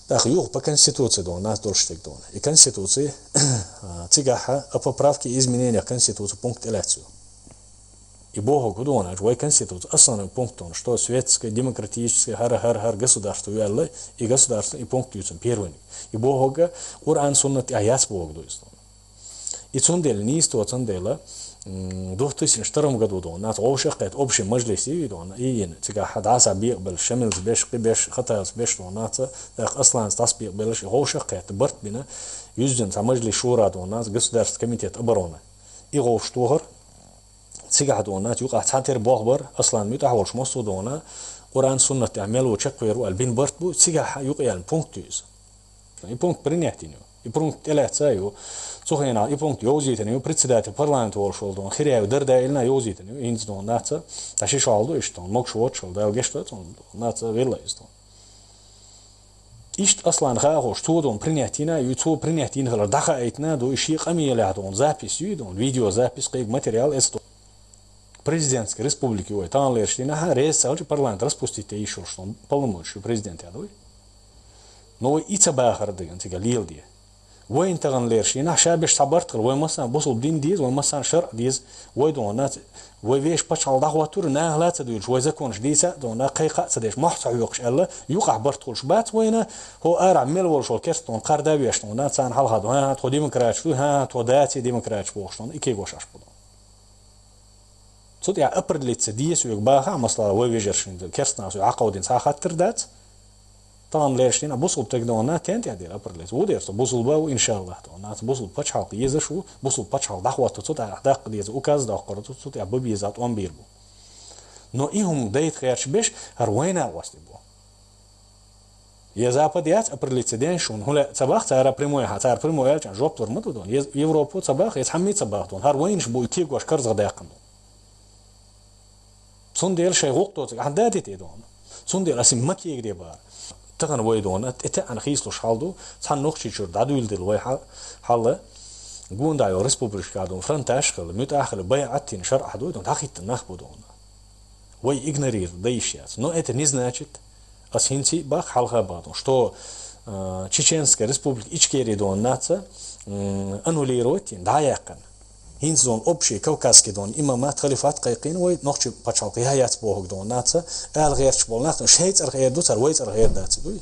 Так, юг по Конституции у нас дольше дон. И Конституции, цыгаха, о поправке и изменениях Конституции пункт элекцию. И Богу кудона, что Конституция основной пункт он, что светское, демократическое, хар государство вяло, и государство, и пункт ются первый. И Бога, Уран суннат, а яс Бог дует. И цундель, не исто цундела, в 2002 году у нас общий мажлиси, и цыгаха даса бил, шамил беш, хатас беш, у нас, так аслан стас бил, общий барт бина, юзден, мажлис шура у нас, государственный комитет обороны. И штугар, цыгаха у нас, юга цантер бохбар, аслан мит, ахваш мосту дона, Уран суннат, амелу чекверу, альбин барт бу, цыгаха юга пункт юз. И пункт принятия. И пункт электсаю, сухена, и пункт юзитению, председатель парламента волшолдон, хиряю дердайлна юзитению, инздон наца, ташишалду иштон, мокшвотшол, дайлгештон, наца виллаистон. Ишт аслан хахош, тудон принятина, юту принятина, даха айтна, до иши камилядон, запись юдон, видеозапись, как материал эстон. Президентской республики, ой, там лерштина, рейс, парламент распустите еще что, полномочия президента, ядой. Но и цабахар дыган, тига лилди. وين تغن ليرشينا شابش صبرت وين مثلا بوصل بدين ديز وين مثلا شرع ديز وين دونات وين فيش بتشال دعواتور نه لا تدويل وين زكونش ديسا دونا قيقة سديش محصع يوقش الله يوقع برتولش بات وين هو أرع ميل والشول كرستون قردا بيشتون نات سان حال هذا ها تو ديمقراطش ها تو داتي ديمقراطش بوشتون إكي غوش أشبودون صوت يا أبرد لتسديس ويقباها مثلا وين فيجرشين كرستنا سو عقودين ساخات تردات طبعا ليش هنا بوصل تقدرنا كانت يعني أبرليس وديرت بوصل باو إن شاء الله ناس بوصل بتشحال يزشوا بوصل بتشحال دعوة تصوت دق ديز وكاز دقرة تصوت يا ببي زات وان بيربو نو إيهم دايت خيرش بيش هروينا واستبو يزابد يات أبرليس دين شون هلا صباح ترى بريمويا ترى بريمويا كان جوب ترمتو دون يوروبو صباح يتحمي صباح دون هروينش بو يكيق واش كرز غداقن صنديل شيء وقته عنداتي تدون صنديل أسم مكي يقدر بار تغن ويدون أنا خيسلو شالدو صان نخشي شور دادو يلدل وي حالة قون دايو ريسبوبليكا دون فرنتاش خل متأخر بيعتين شرع حدو دون تاخيت النخبو دون وي إغنرير دايشيات نو это не значит асинти бах халха бадон что Чеченская республика Ичкерия дон наца аннулировать даякан هينزون أبشي كوكاسكي دون إمامات خليفات قيقين وي نخشي باتشالقي هايات بوهق دون ناتا الغير شبول ناتا شهيت الغير دوتر ويت الغير داتي دوي